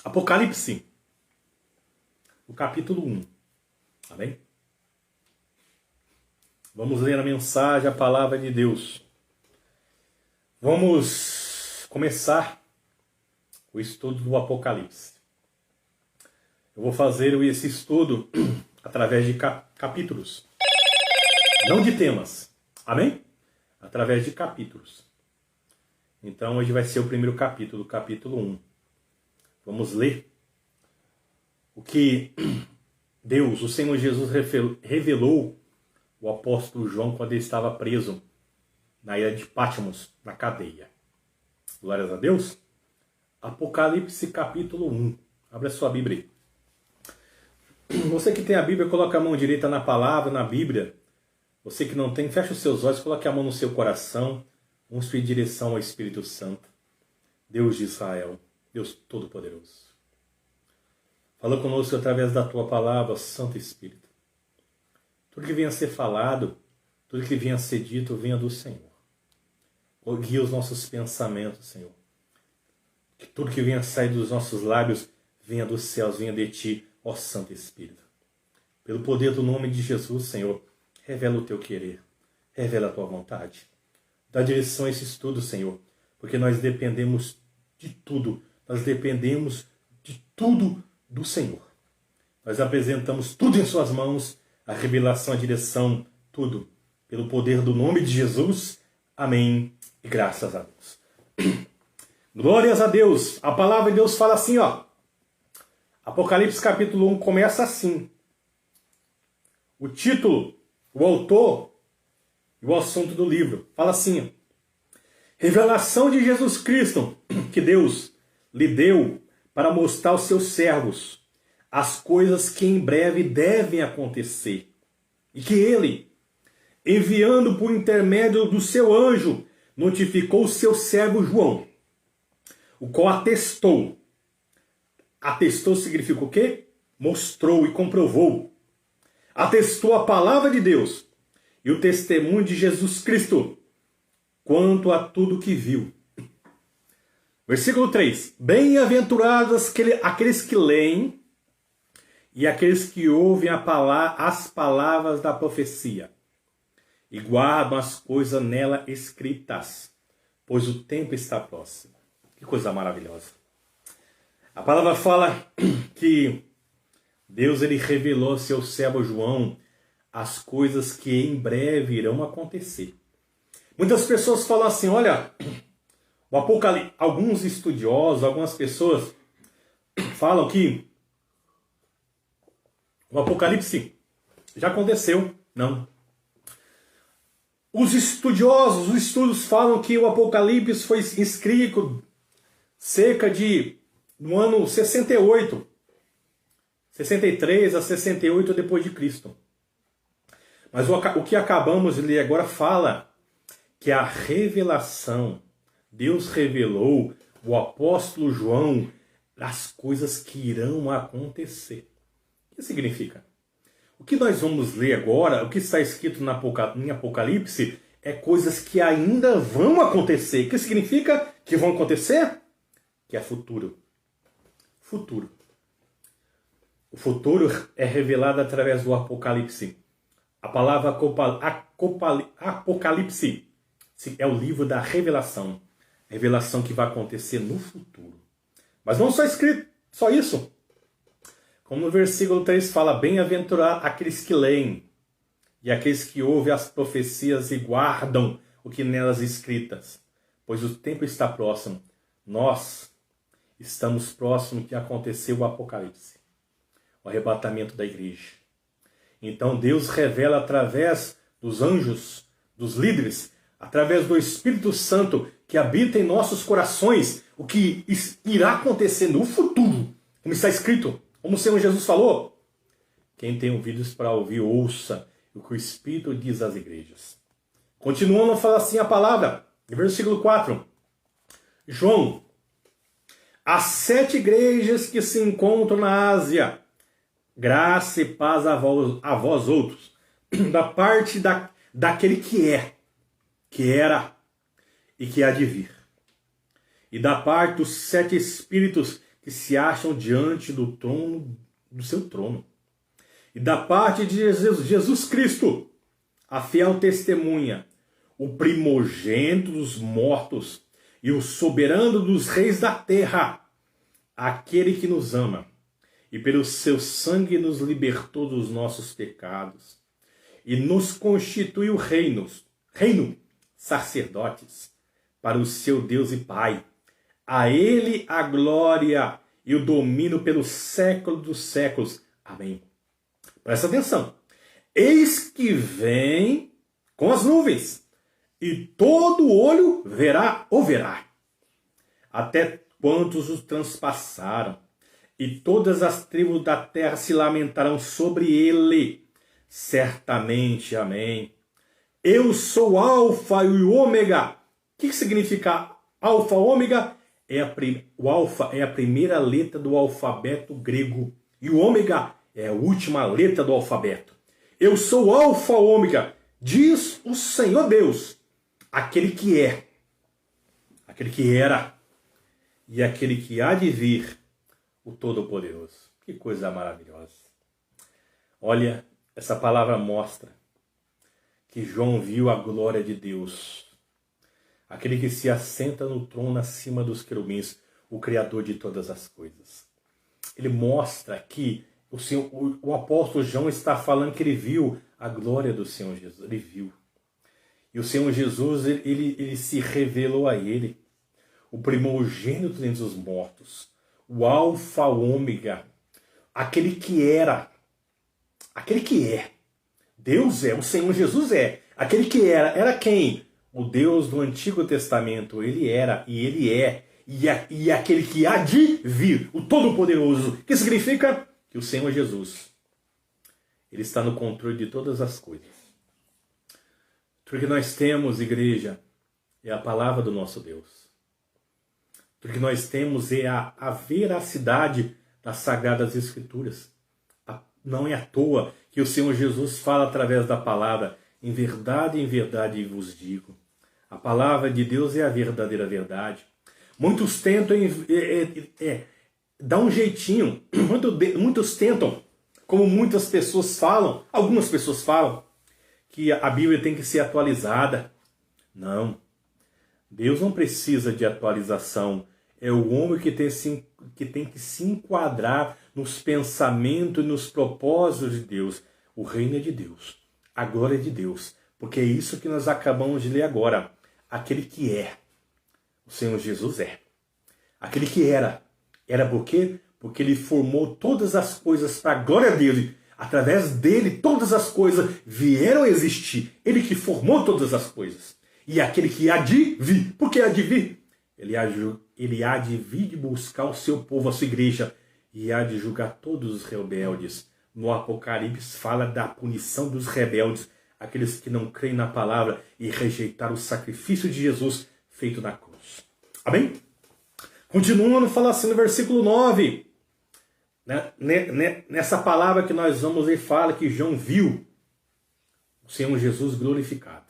Apocalipse, o capítulo 1. Amém? Vamos ler a mensagem, a palavra de Deus. Vamos começar o estudo do Apocalipse. Eu vou fazer esse estudo através de capítulos. Não de temas. Amém? Através de capítulos. Então hoje vai ser o primeiro capítulo, o capítulo 1. Vamos ler o que Deus, o Senhor Jesus, revelou ao apóstolo João quando ele estava preso na ilha de Patmos, na cadeia. Glórias a Deus. Apocalipse capítulo 1. Abra sua Bíblia aí. Você que tem a Bíblia, coloca a mão direita na palavra, na Bíblia. Você que não tem, fecha os seus olhos, coloque a mão no seu coração. Vamos em direção ao Espírito Santo. Deus de Israel, Deus Todo-Poderoso. Fala conosco através da tua palavra, Santo Espírito. Tudo que venha a ser falado, tudo que venha a ser dito, venha do Senhor. Guia os nossos pensamentos, Senhor. Que tudo que venha a sair dos nossos lábios, venha dos céus, venha de ti, ó Santo Espírito. Pelo poder do nome de Jesus, Senhor, revela o teu querer, revela a tua vontade. Dá direção a esse estudo, Senhor, porque nós dependemos de tudo, nós dependemos de tudo do Senhor. Nós apresentamos tudo em suas mãos, a revelação, a direção, tudo. Pelo poder do nome de Jesus, amém e graças a Deus. Glórias a Deus. A palavra de Deus fala assim, ó. Apocalipse capítulo 1 começa assim. O título, o autor e o assunto do livro fala assim: revelação de Jesus Cristo que Deus lhe deu para mostrar aos seus servos as coisas que em breve devem acontecer, e que ele, enviando por intermédio do seu anjo, notificou o seu servo João, o qual atestou. Atestou significa o quê? Mostrou e comprovou. Atestou a palavra de Deus e o testemunho de Jesus Cristo quanto a tudo que viu. Versículo 3. Bem-aventurados aqueles que leem e aqueles que ouvem as palavras da profecia e guardam as coisas nela escritas, pois o tempo está próximo. Que coisa maravilhosa. A palavra fala que Deus ele revelou ao seu servo João as coisas que em breve irão acontecer. Muitas pessoas falam assim, olha, o Apocalipse, alguns estudiosos, algumas pessoas falam que o Apocalipse já aconteceu. Não. Os estudiosos, os estudos falam que o Apocalipse foi escrito cerca de no ano 68, 63 a 68 depois de Cristo. Mas o que acabamos de ler agora fala que a revelação, Deus revelou o apóstolo João as coisas que irão acontecer. O que significa? O que nós vamos ler agora, o que está escrito em Apocalipse, é coisas que ainda vão acontecer. O que significa que vão acontecer? Que é futuro. Futuro. O futuro é revelado através do Apocalipse. A palavra Apocalipse é o livro da revelação. Revelação que vai acontecer no futuro. Mas não só escrito, só isso. Como no versículo 3 fala, bem-aventurados aqueles que leem e aqueles que ouvem as profecias e guardam o que nelas escritas, pois o tempo está próximo. Nós estamos próximos de acontecer o Apocalipse, o arrebatamento da igreja. Então Deus revela através dos anjos, dos líderes, através do Espírito Santo que habita em nossos corações, o que irá acontecer no futuro, como está escrito, como o Senhor Jesus falou. Quem tem ouvidos para ouvir, ouça o que o Espírito diz às igrejas. Continuando a falar assim a palavra, versículo 4. João, as 7 igrejas que se encontram na Ásia, graça e paz a vós outros, da parte daquele que é, que era e que há de vir, e da parte dos 7 espíritos que se acham diante do trono, do seu trono. E da parte de Jesus Cristo, a fiel testemunha, o primogênito dos mortos e o soberano dos reis da terra, aquele que nos ama e pelo seu sangue nos libertou dos nossos pecados e nos constituiu reino, sacerdotes, para o seu Deus e Pai. A ele a glória e o domínio pelos séculos dos séculos. Amém. Presta atenção. Eis que vem com as nuvens, e todo olho verá ou verá, até quantos os transpassaram, e todas as tribos da terra se lamentarão sobre ele. Certamente, amém. Eu sou o Alfa e o Ômega. O que significa Alfa e Ômega? O Alfa é a primeira letra do alfabeto grego, e o Ômega é a última letra do alfabeto. Eu sou o Alfa e o Ômega, diz o Senhor Deus, aquele que é, aquele que era e aquele que há de vir, o Todo-Poderoso. Que coisa maravilhosa. Olha, essa palavra mostra que João viu a glória de Deus, aquele que se assenta no trono acima dos querubins, o Criador de todas as coisas. Ele mostra que o apóstolo João está falando que ele viu a glória do Senhor Jesus. Ele viu. E o Senhor Jesus, ele se revelou a ele, o primogênito dentre os mortos, o Alfa, o Ômega, aquele que era, aquele que é. Deus é, o Senhor Jesus é. Aquele que era quem? O Deus do Antigo Testamento. Ele era e ele é. E aquele que há de vir, o Todo-Poderoso. Que significa que o Senhor Jesus, ele está no controle de todas as coisas. Tudo que nós temos, igreja, é a palavra do nosso Deus. Tudo que nós temos é a veracidade das Sagradas Escrituras. Não é à toa que o Senhor Jesus fala através da palavra, em verdade vos digo. A palavra de Deus é a verdadeira verdade. Muitos tentam dar um jeitinho, muitos tentam, como muitas pessoas falam, algumas pessoas falam, que a Bíblia tem que ser atualizada. Não, Deus não precisa de atualização. É o homem que tem que se enquadrar nos pensamentos e nos propósitos de Deus. O reino é de Deus, a glória é de Deus, porque é isso que nós acabamos de ler agora. Aquele que é, o Senhor Jesus é. Aquele que era por quê? Porque ele formou todas as coisas para a glória dele. Através dele, todas as coisas vieram a existir. Ele que formou todas as coisas. E aquele que há de vir. Por que há de vir? Ele há de vir de buscar o seu povo, a sua igreja. E há de julgar todos os rebeldes. No Apocalipse fala da punição dos rebeldes. Aqueles que não creem na palavra e rejeitaram o sacrifício de Jesus feito na cruz. Amém? Continuando, fala assim no versículo 9. Nessa palavra que nós vamos ver, fala que João viu o Senhor Jesus glorificado.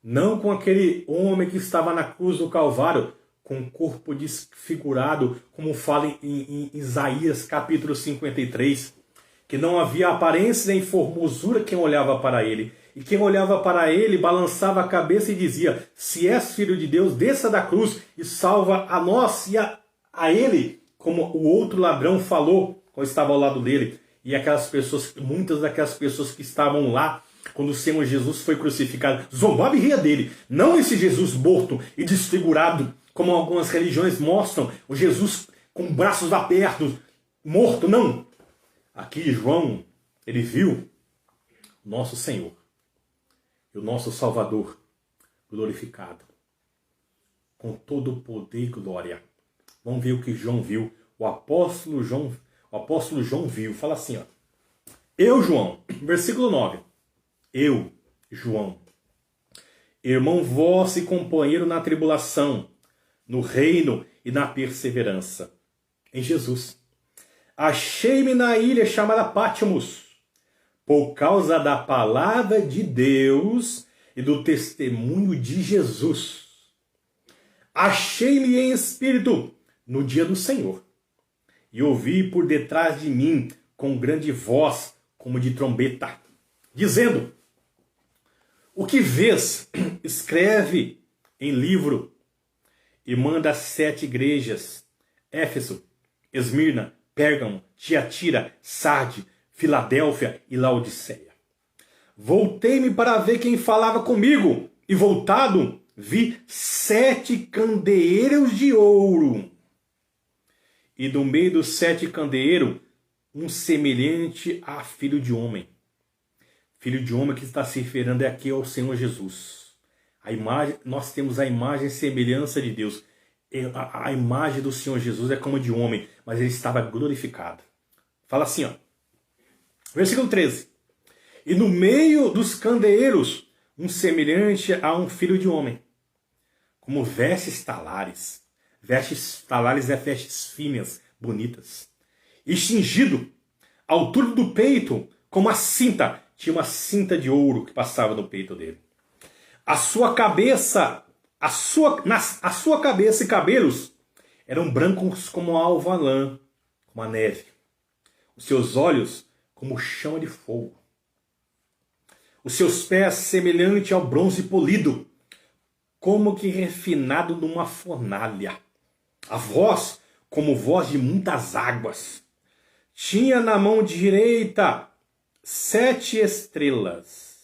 Não com aquele homem que estava na cruz do Calvário, com o corpo desfigurado, como fala em Isaías capítulo 53, que não havia aparência nem formosura quem olhava para ele. E quem olhava para ele balançava a cabeça e dizia, se és filho de Deus, desça da cruz e salva a nós e a ele, como o outro ladrão falou quando estava ao lado dele. E aquelas pessoas, muitas daquelas pessoas que estavam lá, quando o Senhor Jesus foi crucificado, zombavam e ria dele. Não esse Jesus morto e desfigurado, como algumas religiões mostram, o Jesus com braços abertos, morto, não. Aqui João, ele viu o nosso Senhor, e o nosso Salvador glorificado, com todo o poder e glória. Vamos ver o que João viu. O apóstolo João viu. Fala assim, ó. Eu, João, versículo 9. Eu, João, irmão vosso e companheiro na tribulação, no reino e na perseverança em Jesus. Achei-me na ilha chamada Patmos, por causa da palavra de Deus e do testemunho de Jesus. Achei-me em espírito, no dia do Senhor. E ouvi por detrás de mim com grande voz, como de trombeta, dizendo: o que vês, escreve em livro e manda às 7 igrejas: Éfeso, Esmirna, Pérgamo, Tiatira, Sarde, Filadélfia e Laodiceia. Voltei-me para ver quem falava comigo, e voltado vi 7 candeeiros de ouro. E do meio dos 7 candeeiros, um semelhante a filho de homem. Filho de homem que está se referindo aqui ao Senhor Jesus. A imagem, nós temos a imagem e semelhança de Deus. A imagem do Senhor Jesus é como de homem, mas ele estava glorificado. Fala assim, ó. Versículo 13. E no meio dos candeeiros, um semelhante a um filho de homem, como vestes talares. Vestes talares é vestes finas, bonitas. E cingido, à altura do peito, como a cinta. Tinha uma cinta de ouro que passava no peito dele. A sua cabeça e cabelos eram brancos como a alva lã, como a neve. Os seus olhos como chama de fogo. Os seus pés semelhante ao bronze polido, como que refinado numa fornalha. A voz como voz de muitas águas. Tinha na mão direita 7 estrelas.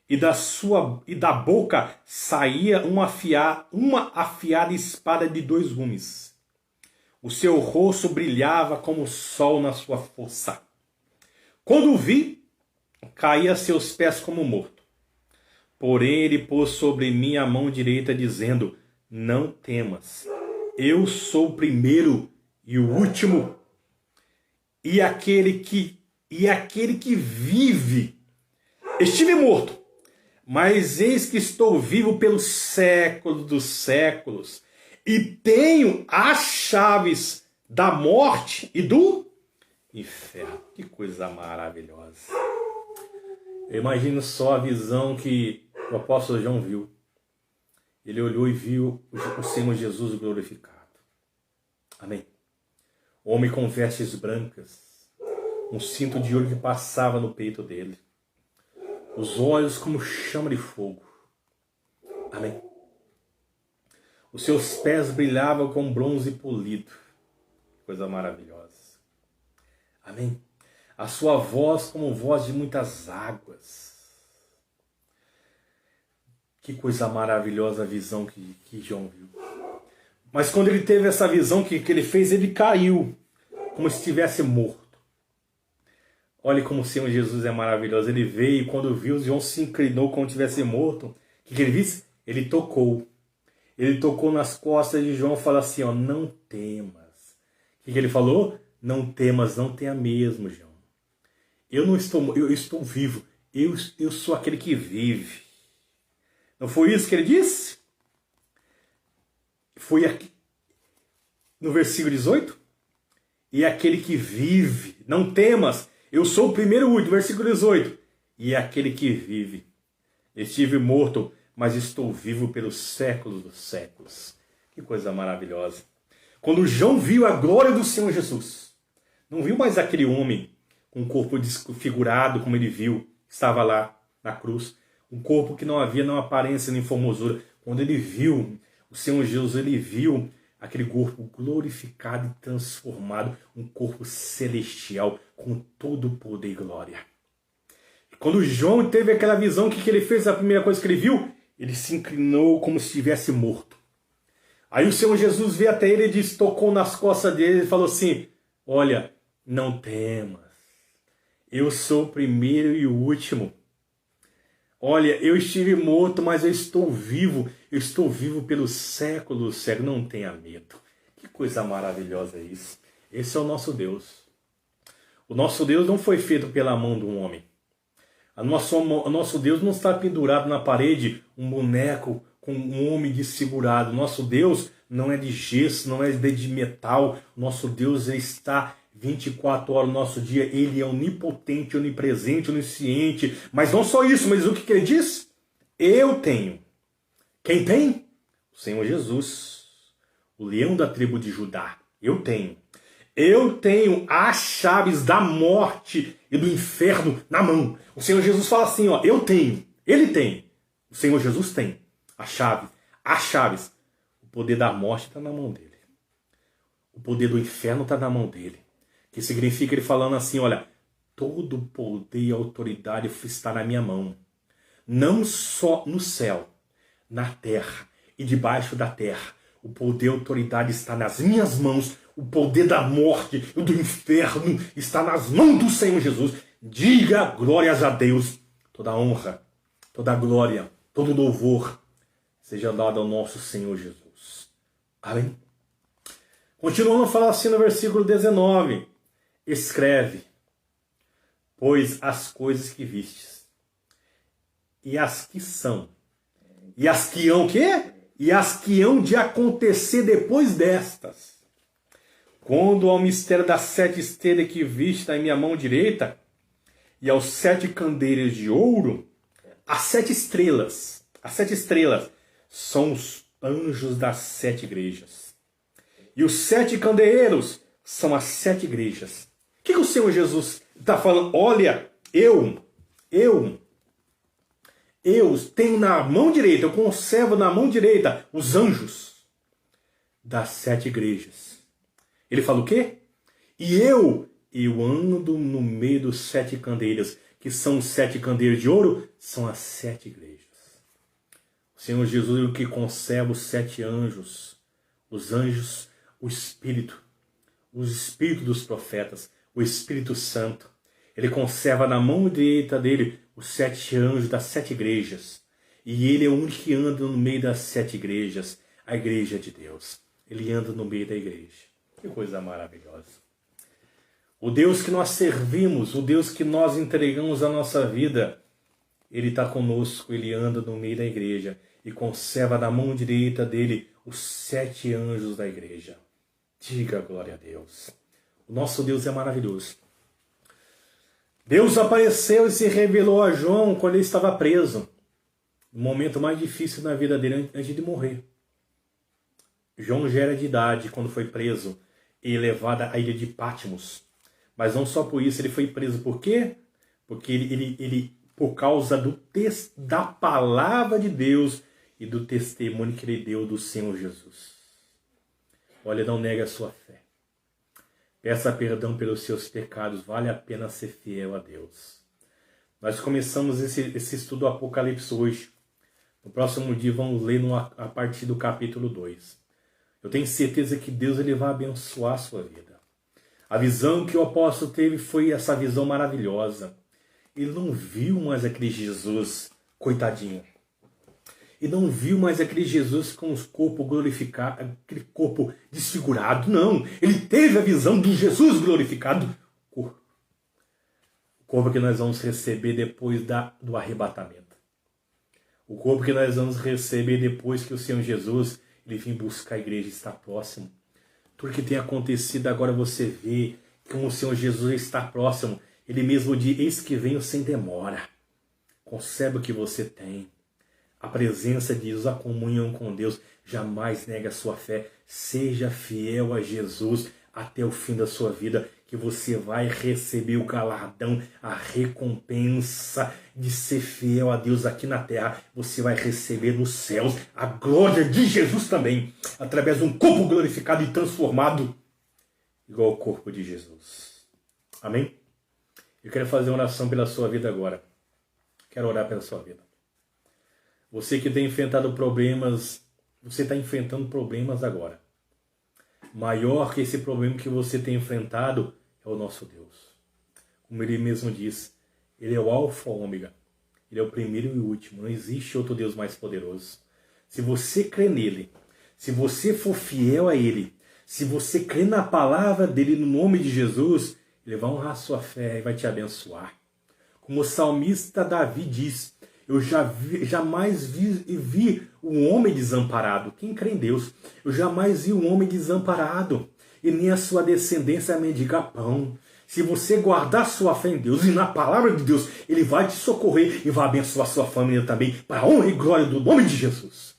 E da boca saía uma afiada espada de 2 gumes. O seu rosto brilhava como o sol na sua força. Quando o vi, caí a seus pés como morto. Porém ele pôs sobre mim a mão direita, dizendo: não temas, eu sou o primeiro e o último, e aquele que vive. Estive morto, mas eis que estou vivo pelos séculos dos séculos, e tenho as chaves da morte e do inferno. Que coisa maravilhosa. Eu imagino só a visão que o apóstolo João viu. Ele olhou e viu o Senhor Jesus glorificado. Amém. Homem com vestes brancas, um cinto de ouro que passava no peito dele. Os olhos como chama de fogo. Amém. Os seus pés brilhavam com bronze polido. Coisa maravilhosa. Amém. A sua voz como voz de muitas águas. Que coisa maravilhosa a visão que João viu. Mas quando ele teve essa visão que ele fez, ele caiu, como se estivesse morto. Olha como o Senhor Jesus é maravilhoso. Ele veio e quando viu, João se inclinou como se estivesse morto. O que ele disse? Ele tocou. Ele tocou nas costas de João e falou assim, ó, não temas. O que ele falou? Não temas, não tenha mesmo, João. Eu estou vivo. Eu sou aquele que vive. Não foi isso que ele disse? Foi aqui no versículo 18. E aquele que vive, não temas, eu sou o primeiro e o último, versículo 18. E aquele que vive. Estive morto, mas estou vivo pelos séculos dos séculos. Que coisa maravilhosa. Quando João viu a glória do Senhor Jesus, não viu mais aquele homem com um corpo desfigurado como ele viu, estava lá na cruz. Um corpo que não havia não aparência nem formosura. Quando ele viu o Senhor Jesus, ele viu aquele corpo glorificado e transformado, um corpo celestial com todo o poder e glória. E quando João teve aquela visão, o que ele fez? A primeira coisa que ele viu, ele se inclinou como se estivesse morto. Aí o Senhor Jesus veio até ele e disse, tocou nas costas dele e falou assim, olha, não temas, eu sou o primeiro e o último. Olha, eu estive morto, mas eu estou vivo pelos séculos, não tenha medo. Que coisa maravilhosa é isso. Esse é o nosso Deus. O nosso Deus não foi feito pela mão de um homem. O nosso Deus não está pendurado na parede, um boneco com um homem desfigurado. O nosso Deus não é de gesso, não é de metal. O nosso Deus está 24 horas no nosso dia. Ele é onipotente, onipresente, onisciente. Mas não só isso, mas o que ele diz? Eu tenho. Quem tem? O Senhor Jesus. o leão da tribo de Judá. Eu tenho. Eu tenho as chaves da morte e do inferno na mão. O Senhor Jesus fala assim, ó, eu tenho. Ele tem. O Senhor Jesus tem a chave. As chaves. O poder da morte está na mão dele. O poder do inferno está na mão dele. Que significa ele falando assim, olha, todo poder e autoridade está na minha mão. Não só no céu, na terra e debaixo da terra. O poder e autoridade está nas minhas mãos. O poder da morte e do inferno está nas mãos do Senhor Jesus. Diga glórias a Deus. Toda honra, toda glória, todo louvor seja dado ao nosso Senhor Jesus. Amém? Continuando a falar assim no versículo 19. Escreve, pois as coisas que vistes, e as que são, e as que hão, o quê? E as que hão de acontecer depois destas. Quando ao mistério das 7 estrelas que viste na minha mão direita, e aos 7 candeeiros de ouro, as 7 estrelas são os anjos das 7 igrejas. E os 7 candeeiros são as 7 igrejas. O que o Senhor Jesus está falando? Olha, eu tenho na mão direita, eu conservo na mão direita os anjos das 7 igrejas. Ele fala o quê? E eu ando no meio dos 7 candeeiros, que são os 7 candeeiros de ouro, são as 7 igrejas. O Senhor Jesus é o que conserva os 7 anjos. Os anjos, o Espírito, os Espíritos dos profetas, o Espírito Santo. Ele conserva na mão direita dele os 7 anjos das 7 igrejas. E ele é o único que anda no meio das 7 igrejas, a igreja de Deus. Ele anda no meio da igreja. Que coisa maravilhosa. O Deus que nós servimos, o Deus que nós entregamos a nossa vida, Ele está conosco, Ele anda no meio da igreja e conserva na mão direita dele os 7 anjos da igreja. Diga glória a Deus. O nosso Deus é maravilhoso. Deus apareceu e se revelou a João quando ele estava preso. No momento mais difícil na vida dele antes de morrer. João já era de idade quando foi preso e levado à ilha de Patmos. Mas não só por isso ele foi preso. Por quê? Porque ele por causa da palavra de Deus e do testemunho que ele deu do Senhor Jesus. Olha, não nega a sua fé. Peça perdão pelos seus pecados. Vale a pena ser fiel a Deus. Nós começamos esse estudo do Apocalipse hoje. No próximo dia vamos ler a partir do capítulo 2. Eu tenho certeza que Deus ele vai abençoar a sua vida. A visão que o apóstolo teve foi essa visão maravilhosa. Ele não viu mais aquele Jesus, coitadinho. Ele não viu mais aquele Jesus com os corpos glorificados, aquele corpo desfigurado. Não, ele teve a visão do Jesus glorificado. O corpo que nós vamos receber depois do arrebatamento. O corpo que nós vamos receber depois que o Senhor Jesus ele vem buscar a igreja e está próximo. Tudo que tem acontecido agora você vê como o Senhor Jesus está próximo. Ele mesmo diz, eis que venho sem demora. Concebe o que você tem. A presença de Deus, a comunhão com Deus, jamais nega a sua fé. Seja fiel a Jesus até o fim da sua vida, que você vai receber o galardão, a recompensa de ser fiel a Deus aqui na terra. Você vai receber nos céus a glória de Jesus também, através de um corpo glorificado e transformado, igual ao corpo de Jesus. Amém? Eu quero fazer uma oração pela sua vida agora. Quero orar pela sua vida. Você que tem enfrentado problemas, você está enfrentando problemas agora. Maior que esse problema que você tem enfrentado é o nosso Deus. Como Ele mesmo diz, Ele é o Alfa e o Ômega. Ele é o primeiro e o último. Não existe outro Deus mais poderoso. Se você crê nele, se você for fiel a Ele, se você crê na palavra dele, no nome de Jesus, Ele vai honrar a sua fé e vai te abençoar. Como o salmista Davi diz, eu jamais vi um homem desamparado. Quem crê em Deus? Eu jamais vi um homem desamparado. E nem a sua descendência mendigar pão. Se você guardar sua fé em Deus e na palavra de Deus, Ele vai te socorrer e vai abençoar sua família também. Para a honra e glória do nome de Jesus.